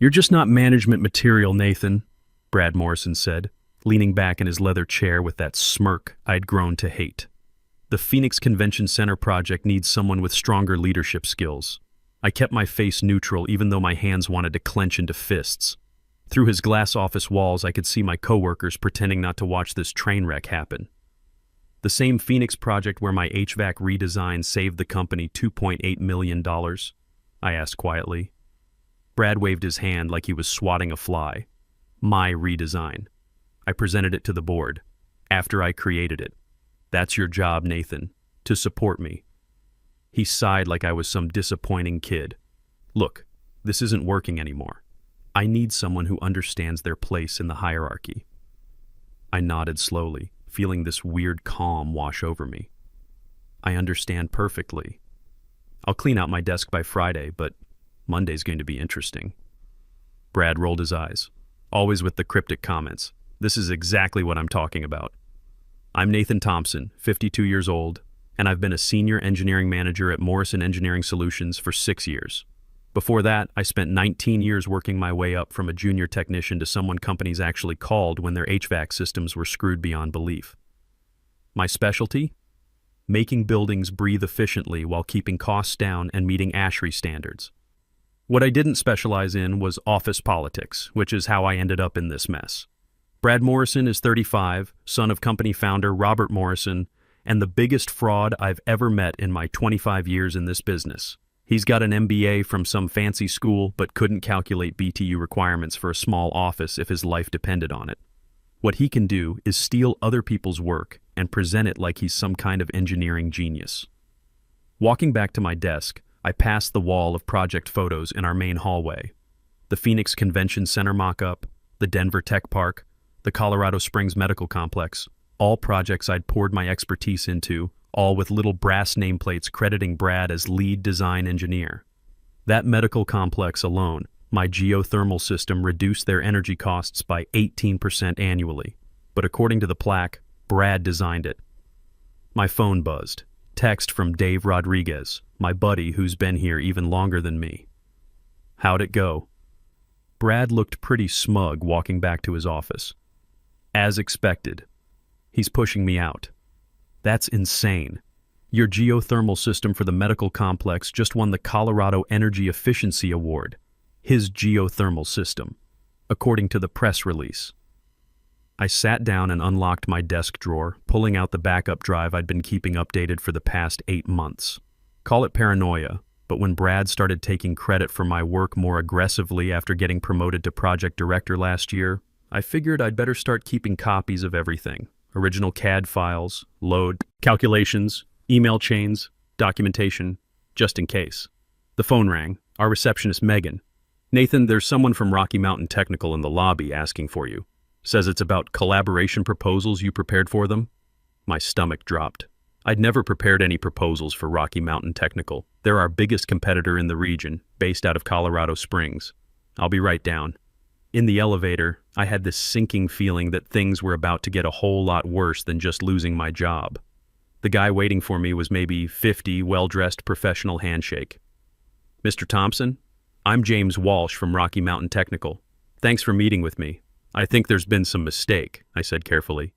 "You're just not management material, Nathan," Brad Morrison said, leaning back in his leather chair with that smirk I'd grown to hate. "The Phoenix Convention Center project needs someone with stronger leadership skills." I kept my face neutral even though my hands wanted to clench into fists. Through his glass office walls, I could see my coworkers pretending not to watch this train wreck happen. "The same Phoenix project where my HVAC redesign saved the company $2.8 million?" I asked quietly. Brad waved his hand like he was swatting a fly. "My redesign. I presented it to the board. After I created it. That's your job, Nathan, to support me." He sighed like I was some disappointing kid. "Look, this isn't working anymore. I need someone who understands their place in the hierarchy." I nodded slowly, feeling this weird calm wash over me. "I understand perfectly. I'll clean out my desk by Friday, but Monday's going to be interesting." Brad rolled his eyes, always with the cryptic comments. "This is exactly what I'm talking about. I'm Nathan Thompson, 52 years old, and I've been a senior engineering manager at Morrison Engineering Solutions for 6 years. Before that, I spent 19 years working my way up from a junior technician to someone companies actually called when their HVAC systems were screwed beyond belief. My specialty? Making buildings breathe efficiently while keeping costs down and meeting ASHRAE standards. What I didn't specialize in was office politics, which is how I ended up in this mess. Brad Morrison is 35, son of company founder Robert Morrison, and the biggest fraud I've ever met in my 25 years in this business. He's got an MBA from some fancy school but couldn't calculate BTU requirements for a small office if his life depended on it. What he can do is steal other people's work and present it like he's some kind of engineering genius. Walking back to my desk, I passed the wall of project photos in our main hallway. The Phoenix Convention Center mock-up, the Denver Tech Park, the Colorado Springs Medical Complex, all projects I'd poured my expertise into, all with little brass nameplates crediting Brad as lead design engineer. That medical complex alone, my geothermal system reduced their energy costs by 18% annually, but according to the plaque, Brad designed it. My phone buzzed. Text from Dave Rodriguez, my buddy who's been here even longer than me. "How'd it go?" Brad looked pretty smug walking back to his office. "As expected. He's pushing me out." "That's insane. Your geothermal system for the medical complex just won the Colorado Energy Efficiency Award. His geothermal system, according to the press release." I sat down and unlocked my desk drawer, pulling out the backup drive I'd been keeping updated for the past 8 months. Call it paranoia, but when Brad started taking credit for my work more aggressively after getting promoted to project director last year, I figured I'd better start keeping copies of everything. Original CAD files, load, calculations, email chains, documentation, just in case. The phone rang. Our receptionist, Megan. "Nathan, there's someone from Rocky Mountain Technical in the lobby asking for you. Says it's about collaboration proposals you prepared for them." My stomach dropped. I'd never prepared any proposals for Rocky Mountain Technical. They're our biggest competitor in the region, based out of Colorado Springs. "I'll be right down." In the elevator, I had this sinking feeling that things were about to get a whole lot worse than just losing my job. The guy waiting for me was maybe 50, well-dressed professional handshake. "Mr. Thompson, I'm James Walsh from Rocky Mountain Technical. Thanks for meeting with me. I think there's been some mistake," I said carefully.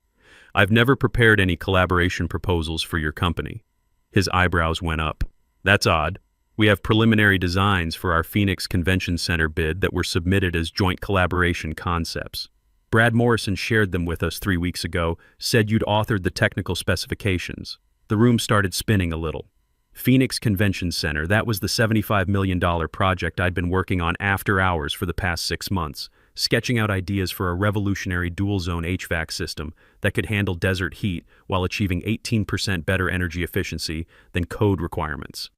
"I've never prepared any collaboration proposals for your company." His eyebrows went up. "That's odd. We have preliminary designs for our Phoenix Convention Center bid that were submitted as joint collaboration concepts. Brad Morrison shared them with us 3 weeks ago, said you'd authored the technical specifications." The room started spinning a little. Phoenix Convention Center, that was the $75 million project I'd been working on after hours for the past 6 months, sketching out ideas for a revolutionary dual-zone HVAC system that could handle desert heat while achieving 18% better energy efficiency than code requirements.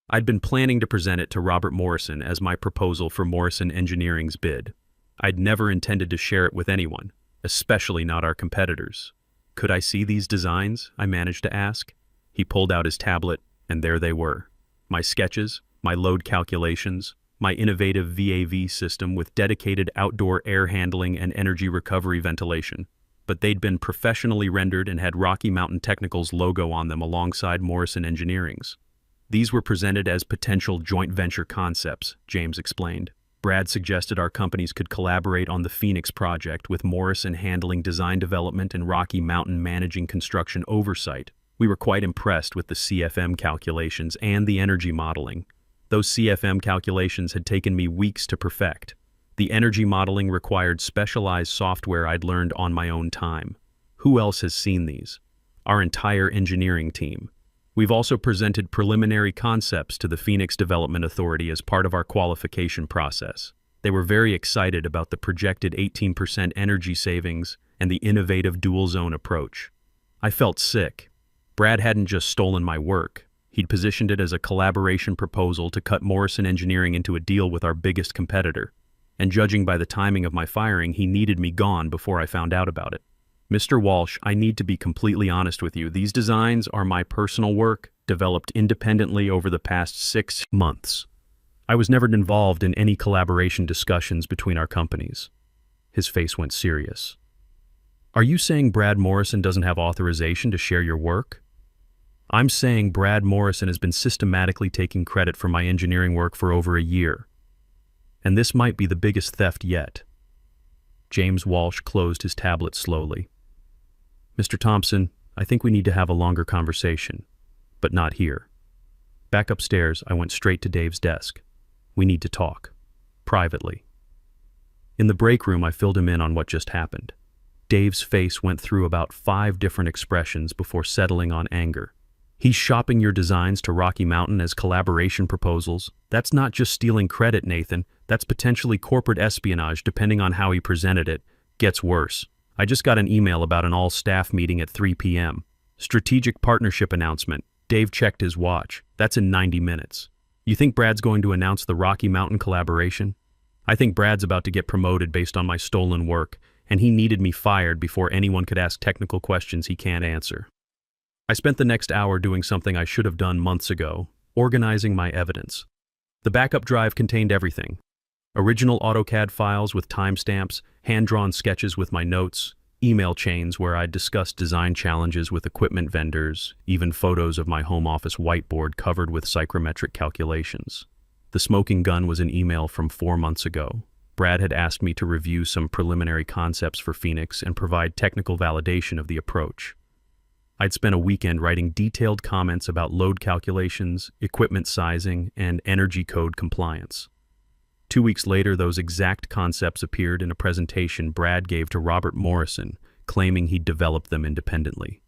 I'd been planning to present it to Robert Morrison as my proposal for Morrison Engineering's bid. I'd never intended to share it with anyone, especially not our competitors. "Could I see these designs?" I managed to ask. He pulled out his tablet, and there they were. My sketches, my load calculations, my innovative VAV system with dedicated outdoor air handling and energy recovery ventilation. But they'd been professionally rendered and had Rocky Mountain Technical's logo on them alongside Morrison Engineering's. These were presented as potential joint venture concepts, James explained. Brad suggested our companies could collaborate on the Phoenix project, with Morrison handling design development and Rocky Mountain managing construction oversight. We were quite impressed with the CFM calculations and the energy modeling. Those CFM calculations had taken me weeks to perfect. The energy modeling required specialized software I'd learned on my own time. Who else has seen these? Our entire engineering team. We've also presented preliminary concepts to the Phoenix Development Authority as part of our qualification process. They were very excited about the projected 18% energy savings and the innovative dual-zone approach. I felt sick. Brad hadn't just stolen my work. He'd positioned it as a collaboration proposal to cut Morrison Engineering into a deal with our biggest competitor. And judging by the timing of my firing, he needed me gone before I found out about it. Mr. Walsh, I need to be completely honest with you. These designs are my personal work, developed independently over the past 6 months. I was never involved in any collaboration discussions between our companies. His face went serious. Are you saying Brad Morrison doesn't have authorization to share your work? I'm saying Brad Morrison has been systematically taking credit for my engineering work for over a year. And this might be the biggest theft yet. James Walsh closed his tablet slowly. Mr. Thompson, I think we need to have a longer conversation, but not here. Back upstairs, I went straight to Dave's desk. We need to talk. Privately. In the break room, I filled him in on what just happened. Dave's face went through about 5 different expressions before settling on anger. He's shopping your designs to Rocky Mountain as collaboration proposals. That's not just stealing credit, Nathan. That's potentially corporate espionage, depending on how he presented it. Gets worse. I just got an email about an all-staff meeting at 3 p.m. Strategic partnership announcement. Dave checked his watch. That's in 90 minutes. You think Brad's going to announce the Rocky Mountain collaboration? I think Brad's about to get promoted based on my stolen work, and he needed me fired before anyone could ask technical questions he can't answer. I spent the next hour doing something I should have done months ago, organizing my evidence. The backup drive contained everything. Original AutoCAD files with timestamps, hand-drawn sketches with my notes, email chains where I'd discussed design challenges with equipment vendors, even photos of my home office whiteboard covered with psychrometric calculations. The smoking gun was an email from 4 months ago. Brad had asked me to review some preliminary concepts for Phoenix and provide technical validation of the approach. I'd spent a weekend writing detailed comments about load calculations, equipment sizing, and energy code compliance. 2 weeks later, those exact concepts appeared in a presentation Brad gave to Robert Morrison, claiming he'd developed them independently.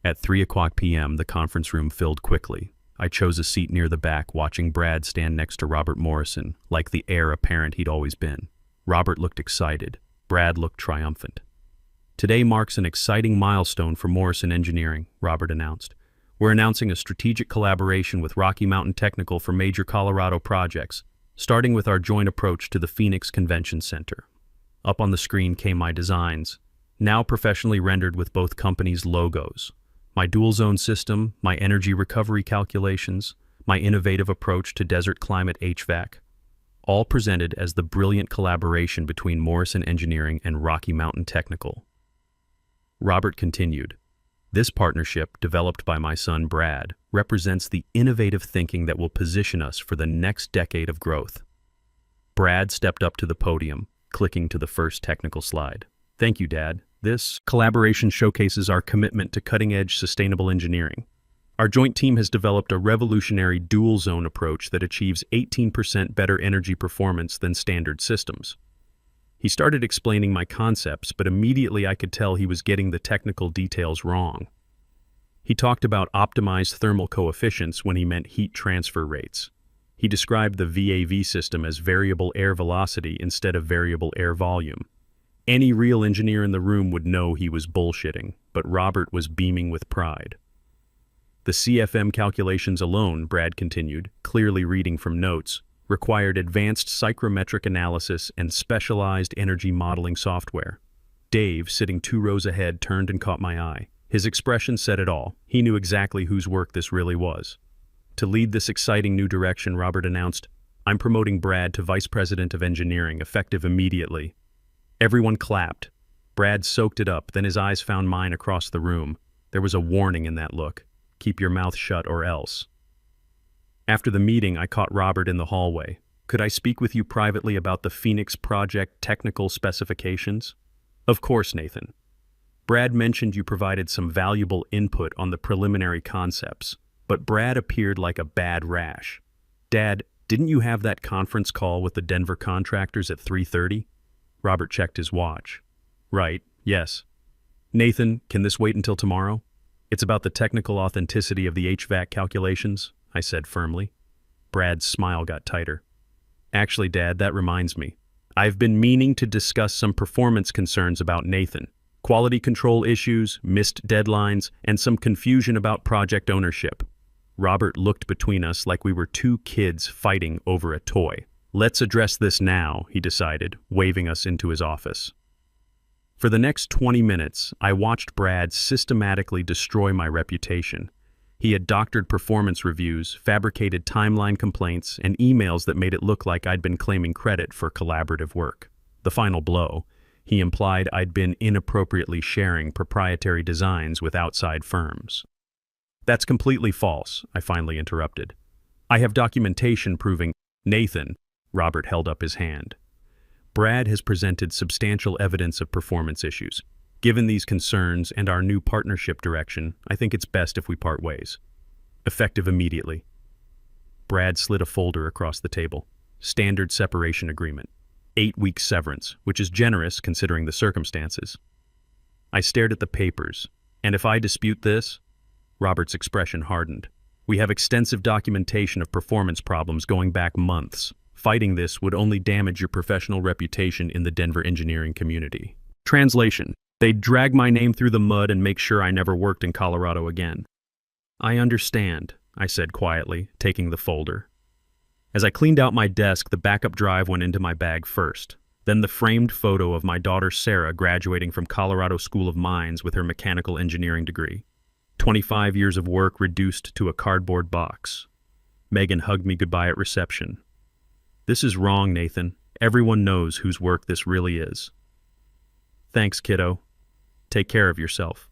At 3:00 p.m., the conference room filled quickly. I chose a seat near the back, watching Brad stand next to Robert Morrison, like the heir apparent he'd always been. Robert looked excited. Brad looked triumphant. Today marks an exciting milestone for Morrison Engineering, Robert announced. We're announcing a strategic collaboration with Rocky Mountain Technical for major Colorado projects, starting with our joint approach to the Phoenix Convention Center. Up on the screen came my designs, now professionally rendered with both companies' logos. My dual-zone system, my energy recovery calculations, my innovative approach to desert climate HVAC, all presented as the brilliant collaboration between Morrison Engineering and Rocky Mountain Technical. Robert continued, "This partnership, developed by my son Brad, represents the innovative thinking that will position us for the next decade of growth." Brad stepped up to the podium, clicking to the first technical slide. "Thank you, Dad. This collaboration showcases our commitment to cutting-edge sustainable engineering. Our joint team has developed a revolutionary dual-zone approach that achieves 18% better energy performance than standard systems." He started explaining my concepts, but immediately I could tell he was getting the technical details wrong. He talked about optimized thermal coefficients when he meant heat transfer rates. He described the VAV system as variable air velocity instead of variable air volume. Any real engineer in the room would know he was bullshitting, but Robert was beaming with pride. The CFM calculations alone, Brad continued, clearly reading from notes, required advanced psychrometric analysis and specialized energy modeling software. Dave, sitting 2 rows ahead, turned and caught my eye. His expression said it all. He knew exactly whose work this really was. To lead this exciting new direction, Robert announced, "I'm promoting Brad to Vice President of Engineering, effective immediately." Everyone clapped. Brad soaked it up, then his eyes found mine across the room. There was a warning in that look. Keep your mouth shut or else. After the meeting, I caught Robert in the hallway. could I speak with you privately about the Phoenix project technical specifications? Of course, Nathan. Brad mentioned you provided some valuable input on the preliminary concepts, but Brad appeared like a bad rash. Dad, didn't you have that conference call with the Denver contractors at 3:30? Robert checked his watch. Right, yes. Nathan, can this wait until tomorrow? It's about the technical authenticity of the HVAC calculations, I said firmly. Brad's smile got tighter. Actually, Dad, that reminds me. I've been meaning to discuss some performance concerns about Nathan. Quality control issues, missed deadlines, and some confusion about project ownership. Robert looked between us like we were two kids fighting over a toy. Let's address this now, he decided, waving us into his office. For the next 20 minutes, I watched Brad systematically destroy my reputation. He had doctored performance reviews, fabricated timeline complaints, and emails that made it look like I'd been claiming credit for collaborative work. The final blow, he implied I'd been inappropriately sharing proprietary designs with outside firms. That's completely false, I finally interrupted. I have documentation proving Nathan, Robert held up his hand. Brad has presented substantial evidence of performance issues. Given these concerns and our new partnership direction, I think it's best if we part ways. Effective immediately. Brad slid a folder across the table. Standard separation agreement. 8-week severance, which is generous considering the circumstances. I stared at the papers. And if I dispute this? Robert's expression hardened. We have extensive documentation of performance problems going back months. Fighting this would only damage your professional reputation in the Denver engineering community. Translation. They'd drag my name through the mud and make sure I never worked in Colorado again. I understand, I said quietly, taking the folder. As I cleaned out my desk, the backup drive went into my bag first. Then the framed photo of my daughter Sarah graduating from Colorado School of Mines with her mechanical engineering degree. 25 years of work reduced to a cardboard box. Megan hugged me goodbye at reception. This is wrong, Nathan. Everyone knows whose work this really is. Thanks, kiddo. Take care of yourself.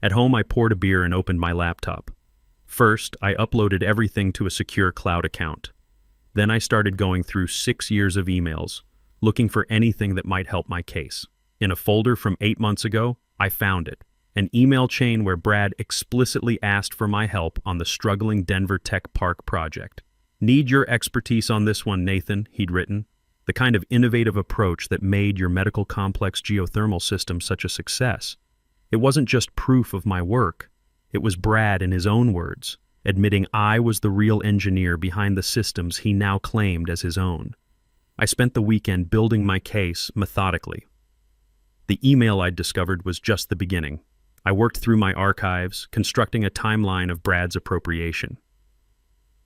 At home, I poured a beer and opened my laptop. First, I uploaded everything to a secure cloud account. Then I started going through 6 years of emails, looking for anything that might help my case. In a folder from 8 months ago, I found it. An email chain where Brad explicitly asked for my help on the struggling Denver Tech Park project. Need your expertise on this one, Nathan, he'd written. The kind of innovative approach that made your medical complex geothermal system such a success. It wasn't just proof of my work. It was Brad, in his own words, admitting I was the real engineer behind the systems he now claimed as his own. I spent the weekend building my case methodically. The email I'd discovered was just the beginning. I worked through my archives, constructing a timeline of Brad's appropriation.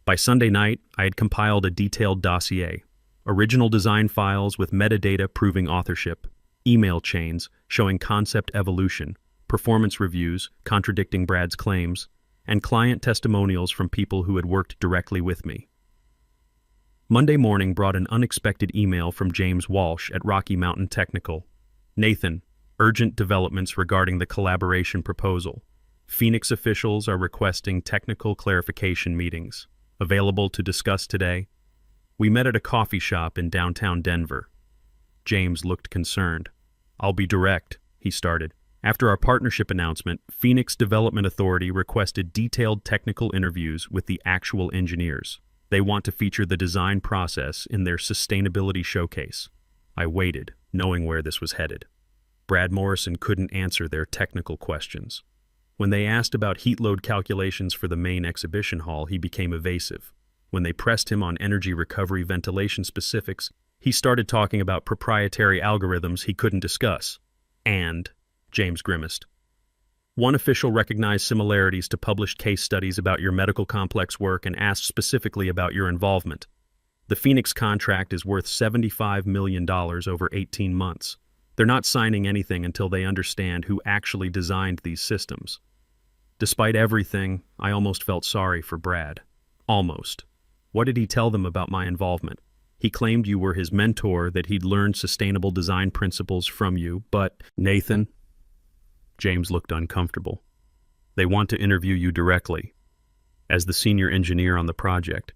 By Sunday night, I had compiled a detailed dossier. Original design files with metadata proving authorship, email chains showing concept evolution, performance reviews contradicting Brad's claims, and client testimonials from people who had worked directly with me. Monday morning brought an unexpected email from James Walsh at Rocky Mountain Technical. Nathan, urgent developments regarding the collaboration proposal. Phoenix officials are requesting technical clarification meetings. Available to discuss today. We met at a coffee shop in downtown Denver. James looked concerned. I'll be direct, he started. After our partnership announcement, Phoenix Development Authority requested detailed technical interviews with the actual engineers. They want to feature the design process in their sustainability showcase. I waited, knowing where this was headed. Brad Morrison couldn't answer their technical questions. When they asked about heat load calculations for the main exhibition hall, he became evasive. When they pressed him on energy recovery ventilation specifics, he started talking about proprietary algorithms he couldn't discuss. And, James grimaced. One official recognized similarities to published case studies about your medical complex work and asked specifically about your involvement. The Phoenix contract is worth $75 million over 18 months. They're not signing anything until they understand who actually designed these systems. Despite everything, I almost felt sorry for Brad. Almost. What did he tell them about my involvement? He claimed you were his mentor, that he'd learned sustainable design principles from you, but, Nathan? James looked uncomfortable. They want to interview you directly, as the senior engineer on the project.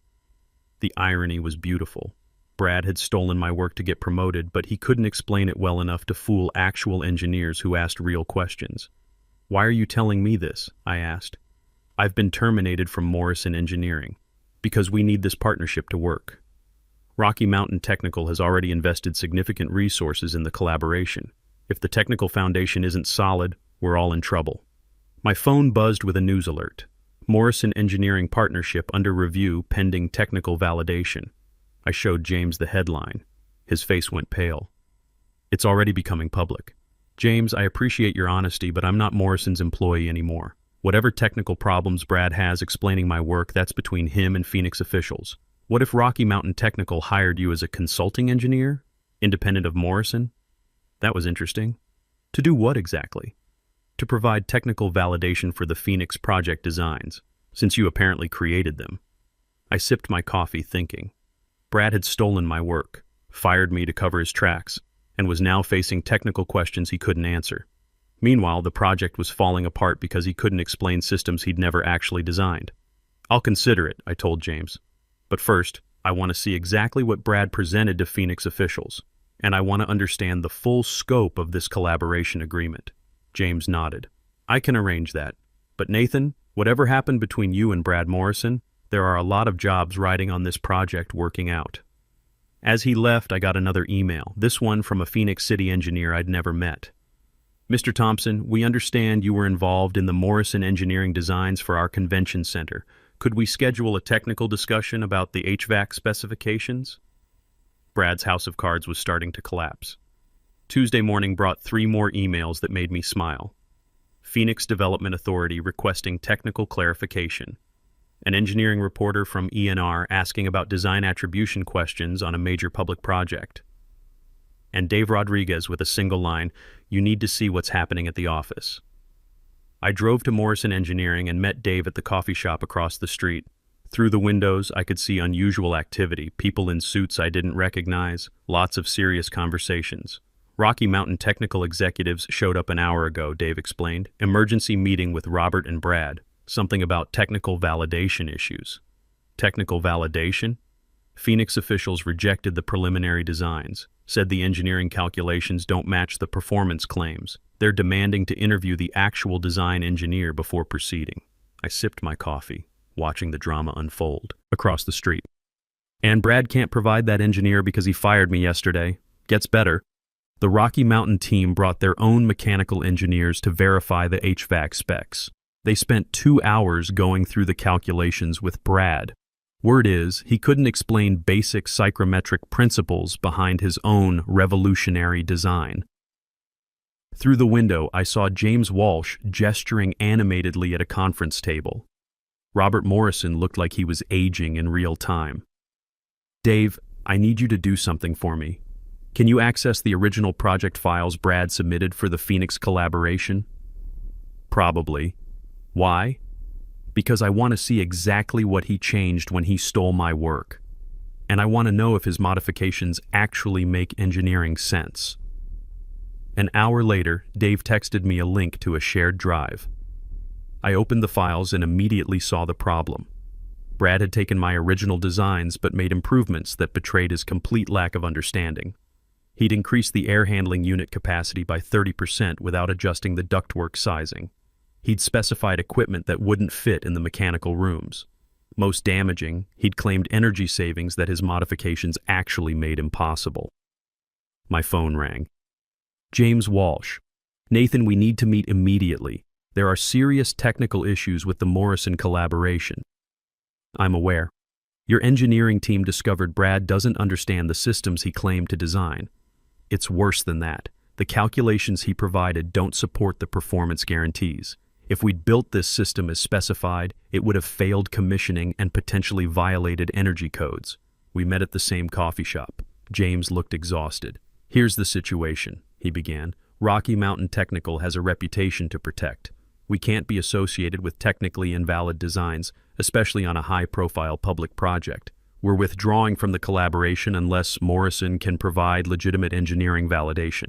The irony was beautiful. Brad had stolen my work to get promoted, but he couldn't explain it well enough to fool actual engineers who asked real questions. "Why are you telling me this?" I asked. "I've been terminated from Morrison Engineering because we need this partnership to work. Rocky Mountain Technical has already invested significant resources in the collaboration. If the technical foundation isn't solid, we're all in trouble." My phone buzzed with a news alert. Morrison Engineering Partnership under review pending technical validation. I showed James the headline. His face went pale. "It's already becoming public. James, I appreciate your honesty, but I'm not Morrison's employee anymore. Whatever technical problems Brad has explaining my work, that's between him and Phoenix officials. What if Rocky Mountain Technical hired you as a consulting engineer, independent of Morrison?" That was interesting. To do what exactly? To provide technical validation for the Phoenix project designs, since you apparently created them. I sipped my coffee thinking. Brad had stolen my work, fired me to cover his tracks, and was now facing technical questions he couldn't answer. Meanwhile, the project was falling apart because he couldn't explain systems he'd never actually designed. "I'll consider it," I told James. "But first, I want to see exactly what Brad presented to Phoenix officials, and I want to understand the full scope of this collaboration agreement." James nodded. "I can arrange that. But Nathan, whatever happened between you and Brad Morrison, there are a lot of jobs riding on this project working out." As he left, I got another email, this one from a Phoenix City engineer I'd never met. "Mr. Thompson, we understand you were involved in the Morrison engineering designs for our convention center. Could we schedule a technical discussion about the HVAC specifications?" Brad's house of cards was starting to collapse. Tuesday morning brought 3 more emails that made me smile. Phoenix Development Authority requesting technical clarification. An engineering reporter from ENR asking about design attribution questions on a major public project. And Dave Rodriguez with a single line, "You need to see what's happening at the office." I drove to Morrison Engineering and met Dave at the coffee shop across the street. Through the windows, I could see unusual activity, people in suits I didn't recognize, lots of serious conversations. Rocky Mountain technical executives showed up an hour ago, Dave explained. Emergency meeting with Robert and Brad. Something about technical validation issues. Technical validation? Phoenix officials rejected the preliminary designs, said the engineering calculations don't match the performance claims. They're demanding to interview the actual design engineer before proceeding. I sipped my coffee, watching the drama unfold across the street. "And Brad can't provide that engineer because he fired me yesterday. Gets better. The Rocky Mountain team brought their own mechanical engineers to verify the HVAC specs. They spent 2 hours going through the calculations with Brad. Word is, he couldn't explain basic psychrometric principles behind his own revolutionary design." Through the window, I saw James Walsh gesturing animatedly at a conference table. Robert Morrison looked like he was aging in real time. "Dave, I need you to do something for me. Can you access the original project files Brad submitted for the Phoenix collaboration?" "Probably. Why?" "Because I want to see exactly what he changed when he stole my work. And I want to know if his modifications actually make engineering sense." An hour later, Dave texted me a link to a shared drive. I opened the files and immediately saw the problem. Brad had taken my original designs but made improvements that betrayed his complete lack of understanding. He'd increased the air handling unit capacity by 30% without adjusting the ductwork sizing. He'd specified equipment that wouldn't fit in the mechanical rooms. Most damaging, he'd claimed energy savings that his modifications actually made impossible. My phone rang. "James Walsh. Nathan, we need to meet immediately. There are serious technical issues with the Morrison collaboration." "I'm aware. Your engineering team discovered Brad doesn't understand the systems he claimed to design. It's worse than that. The calculations he provided don't support the performance guarantees. If we'd built this system as specified, it would have failed commissioning and potentially violated energy codes." We met at the same coffee shop. James looked exhausted. "Here's the situation," he began. "Rocky Mountain Technical has a reputation to protect. We can't be associated with technically invalid designs, especially on a high-profile public project. We're withdrawing from the collaboration unless Morrison can provide legitimate engineering validation.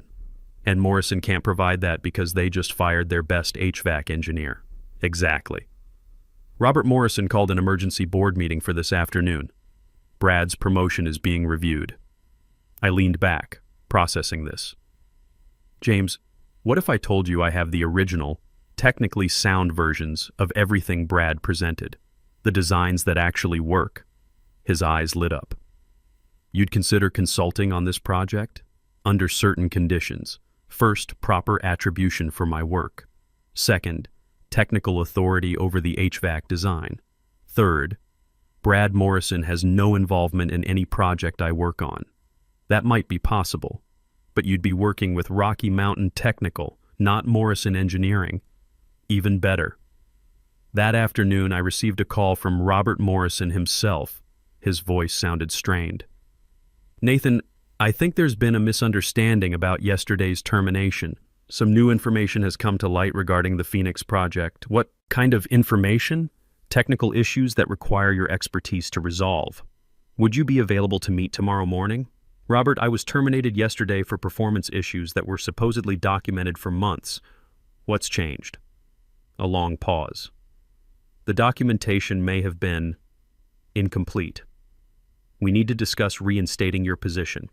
And Morrison can't provide that because they just fired their best HVAC engineer." "Exactly." Robert Morrison called an emergency board meeting for this afternoon. Brad's promotion is being reviewed. I leaned back, processing this. James, what if I told you I have the original, technically sound versions of everything Brad presented? The designs that actually work? His eyes lit up. You'd consider consulting on this project? Under certain conditions. First, proper attribution for my work. Second, technical authority over the HVAC design. Third, Brad Morrison has no involvement in any project I work on. That might be possible, but you'd be working with Rocky Mountain Technical, not Morrison Engineering. Even better. That afternoon, I received a call from Robert Morrison himself. His voice sounded strained. Nathan, I think there's been a misunderstanding about yesterday's termination. Some new information has come to light regarding the Phoenix project. What kind of information? Technical issues that require your expertise to resolve. Would you be available to meet tomorrow morning? Robert, I was terminated yesterday for performance issues that were supposedly documented for months. What's changed? A long pause. The documentation may have been incomplete. We need to discuss reinstating your position.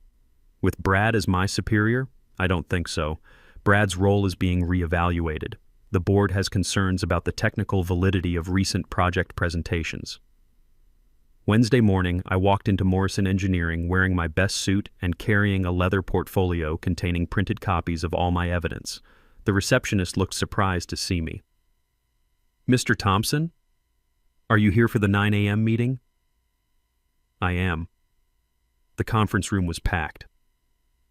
With Brad as my superior? I don't think so. Brad's role is being reevaluated. The board has concerns about the technical validity of recent project presentations. Wednesday morning, I walked into Morrison Engineering wearing my best suit and carrying a leather portfolio containing printed copies of all my evidence. The receptionist looked surprised to see me. Mr. Thompson? Are you here for the 9 a.m. meeting? I am. The conference room was packed.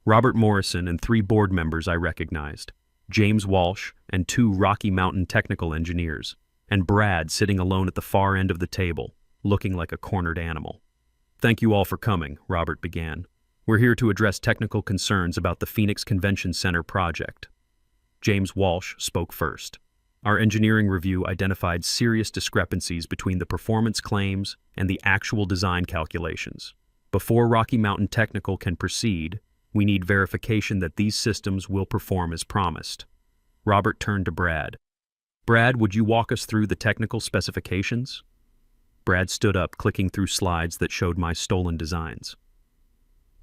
Robert Morrison and 3 board members I recognized, James Walsh and 2 Rocky Mountain technical engineers, and Brad sitting alone at the far end of the table, looking like a cornered animal. Thank you all for coming, Robert began. We're here to address technical concerns about the Phoenix Convention Center project. James Walsh spoke first. Our engineering review identified serious discrepancies between the performance claims and the actual design calculations. Before Rocky Mountain Technical can proceed, we need verification that these systems will perform as promised. Robert turned to Brad. Brad, would you walk us through the technical specifications? Brad stood up, clicking through slides that showed my stolen designs.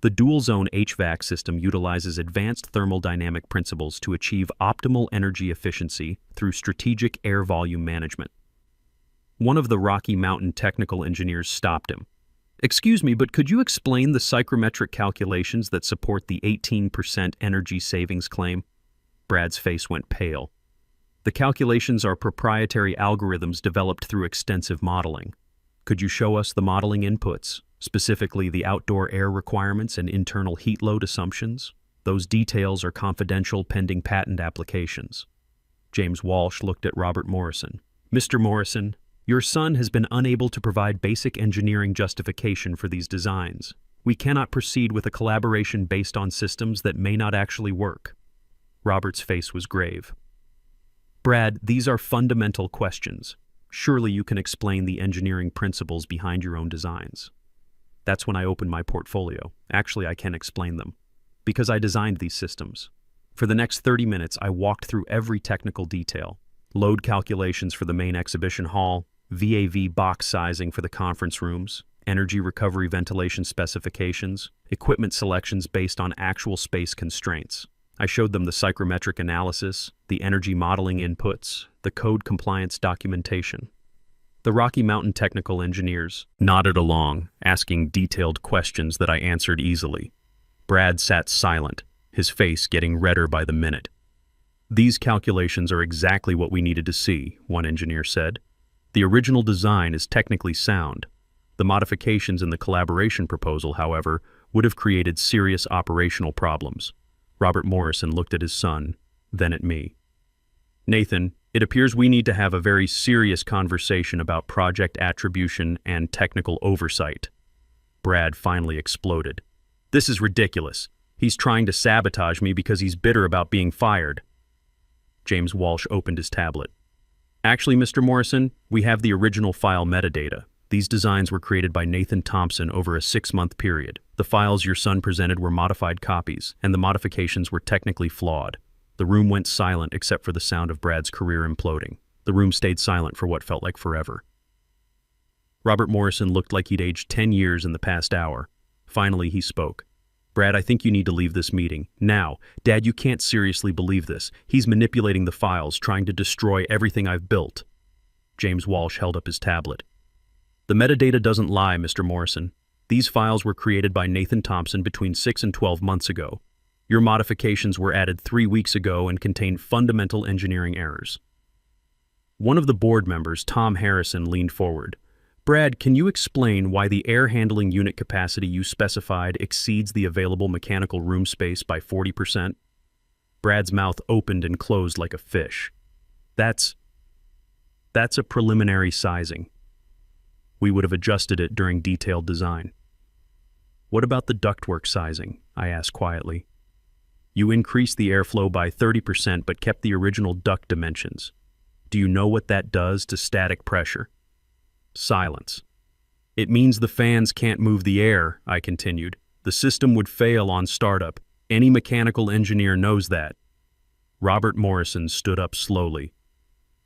The dual-zone HVAC system utilizes advanced thermodynamic principles to achieve optimal energy efficiency through strategic air volume management. One of the Rocky Mountain technical engineers stopped him. Excuse me, but could you explain the psychrometric calculations that support the 18% energy savings claim? Brad's face went pale. The calculations are proprietary algorithms developed through extensive modeling. Could you show us the modeling inputs, specifically the outdoor air requirements and internal heat load assumptions? Those details are confidential pending patent applications. James Walsh looked at Robert Morrison. Mr. Morrison, your son has been unable to provide basic engineering justification for these designs. We cannot proceed with a collaboration based on systems that may not actually work. Robert's face was grave. Brad, these are fundamental questions. Surely you can explain the engineering principles behind your own designs. That's when I opened my portfolio. Actually, I can explain them. Because I designed these systems. For the next 30 minutes, I walked through every technical detail. Load calculations for the main exhibition hall, VAV box sizing for the conference rooms, energy recovery ventilation specifications, equipment selections based on actual space constraints. I showed them the psychrometric analysis, the energy modeling inputs, the code compliance documentation. The Rocky Mountain technical engineers nodded along, asking detailed questions that I answered easily. Brad sat silent, his face getting redder by the minute. These calculations are exactly what we needed to see, one engineer said. The original design is technically sound. The modifications in the collaboration proposal, however, would have created serious operational problems. Robert Morrison looked at his son, then at me. Nathan, it appears we need to have a very serious conversation about project attribution and technical oversight. Brad finally exploded. This is ridiculous. He's trying to sabotage me because he's bitter about being fired. James Walsh opened his tablet. Actually, Mr. Morrison, we have the original file metadata. These designs were created by Nathan Thompson over a 6-month period. The files your son presented were modified copies, and the modifications were technically flawed. The room went silent except for the sound of Brad's career imploding. The room stayed silent for what felt like forever. Robert Morrison looked like he'd aged 10 years in the past hour. Finally, he spoke. Brad, I think you need to leave this meeting. Now. Dad, you can't seriously believe this. He's manipulating the files, trying to destroy everything I've built. James Walsh held up his tablet. The metadata doesn't lie, Mr. Morrison. These files were created by Nathan Thompson between 6 and 12 months ago. Your modifications were added 3 weeks ago and contain fundamental engineering errors. One of the board members, Tom Harrison, leaned forward. Brad, can you explain why the air handling unit capacity you specified exceeds the available mechanical room space by 40%? Brad's mouth opened and closed like a fish. That's a preliminary sizing. We would have adjusted it during detailed design. What about the ductwork sizing? I asked quietly. You increased the airflow by 30% but kept the original duct dimensions. Do you know what that does to static pressure? Silence. It means the fans can't move the air, I continued. The system would fail on startup. Any mechanical engineer knows that. Robert Morrison stood up slowly.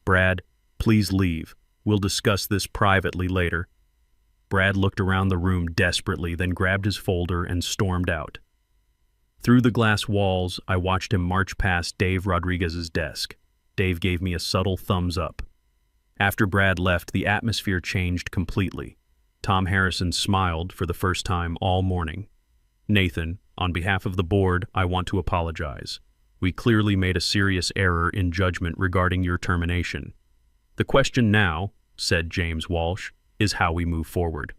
Brad, please leave. We'll discuss this privately later. Brad looked around the room desperately, then grabbed his folder and stormed out. Through the glass walls, I watched him march past Dave Rodriguez's desk. Dave gave me a subtle thumbs up. After Brad left, the atmosphere changed completely. Tom Harrison smiled for the first time all morning. Nathan, on behalf of the board, I want to apologize. We clearly made a serious error in judgment regarding your termination. The question now, said James Walsh, is how we move forward.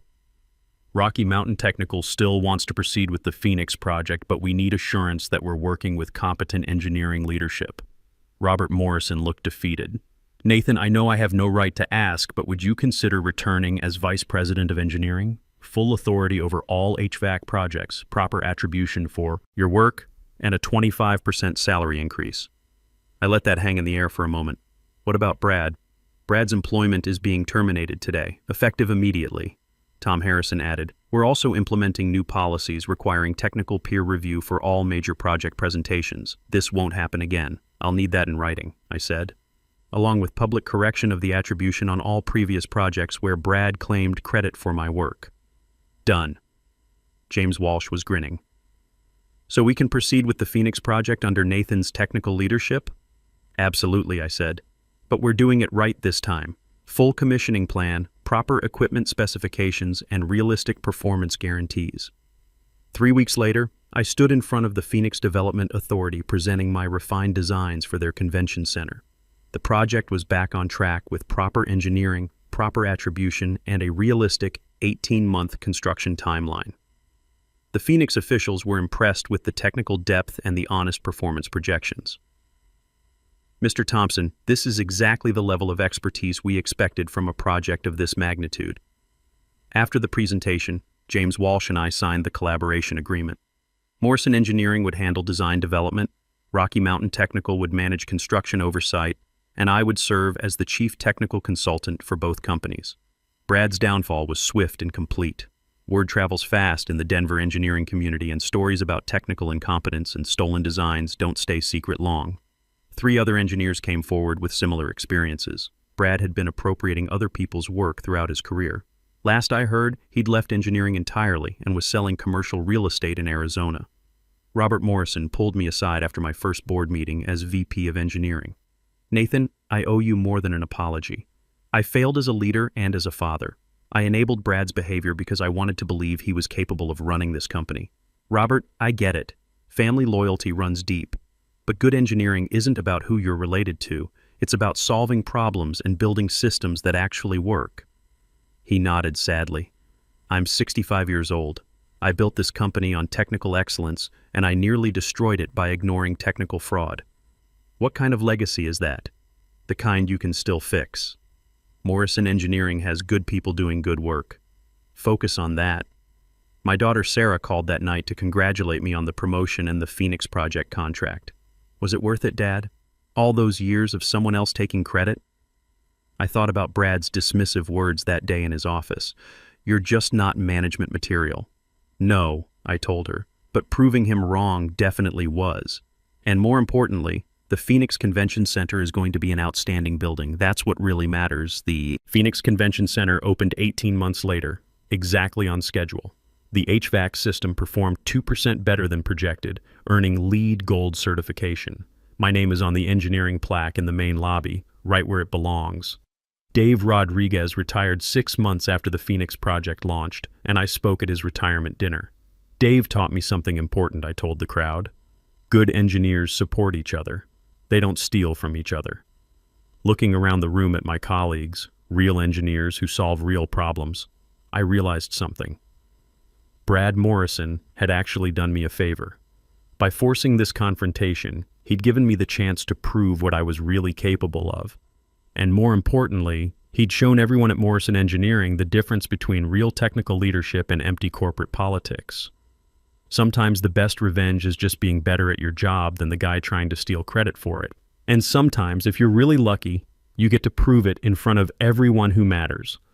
Rocky Mountain Technical still wants to proceed with the Phoenix project, but we need assurance that we're working with competent engineering leadership. Robert Morrison looked defeated. Nathan, I know I have no right to ask, but would you consider returning as Vice President of Engineering? Full authority over all HVAC projects, proper attribution for your work, and a 25% salary increase. I let that hang in the air for a moment. What about Brad? Brad's employment is being terminated today, effective immediately. Tom Harrison added, we're also implementing new policies requiring technical peer review for all major project presentations. This won't happen again. I'll need that in writing, I said, along with public correction of the attribution on all previous projects where Brad claimed credit for my work. Done. James Walsh was grinning. So we can proceed with the Phoenix project under Nathan's technical leadership? Absolutely, I said. But we're doing it right this time. Full commissioning plan, proper equipment specifications, and realistic performance guarantees. 3 weeks later, I stood in front of the Phoenix Development Authority presenting my refined designs for their convention center. The project was back on track with proper engineering, proper attribution, and a realistic 18-month construction timeline. The Phoenix officials were impressed with the technical depth and the honest performance projections. Mr. Thompson, this is exactly the level of expertise we expected from a project of this magnitude. After the presentation, James Walsh and I signed the collaboration agreement. Morrison Engineering would handle design development, Rocky Mountain Technical would manage construction oversight, and I would serve as the chief technical consultant for both companies. Brad's downfall was swift and complete. Word travels fast in the Denver engineering community, and stories about technical incompetence and stolen designs don't stay secret long. 3 other engineers came forward with similar experiences. Brad had been appropriating other people's work throughout his career. Last I heard, he'd left engineering entirely and was selling commercial real estate in Arizona. Robert Morrison pulled me aside after my first board meeting as VP of Engineering. Nathan, I owe you more than an apology. I failed as a leader and as a father. I enabled Brad's behavior because I wanted to believe he was capable of running this company. Robert, I get it. Family loyalty runs deep. But good engineering isn't about who you're related to. It's about solving problems and building systems that actually work. He nodded sadly. I'm 65 years old. I built this company on technical excellence, and I nearly destroyed it by ignoring technical fraud. What kind of legacy is that? The kind you can still fix. Morrison Engineering has good people doing good work. Focus on that. My daughter Sarah called that night to congratulate me on the promotion and the Phoenix project contract. Was it worth it, Dad? All those years of someone else taking credit? I thought about Brad's dismissive words that day in his office. You're just not management material. No, I told her, but proving him wrong definitely was. And more importantly, The Phoenix Convention Center is going to be an outstanding building. That's what really matters. The Phoenix Convention Center opened 18 months later, exactly on schedule. The HVAC system performed 2% better than projected, earning LEED Gold certification. My name is on the engineering plaque in the main lobby, right where it belongs. Dave Rodriguez retired 6 months after the Phoenix project launched, and I spoke at his retirement dinner. Dave taught me something important, I told the crowd. Good engineers support each other. They don't steal from each other. Looking around the room at my colleagues, real engineers who solve real problems, I realized something. Brad Morrison had actually done me a favor. By forcing this confrontation, he'd given me the chance to prove what I was really capable of. And more importantly, he'd shown everyone at Morrison Engineering the difference between real technical leadership and empty corporate politics. Sometimes the best revenge is just being better at your job than the guy trying to steal credit for it. And sometimes, if you're really lucky, you get to prove it in front of everyone who matters,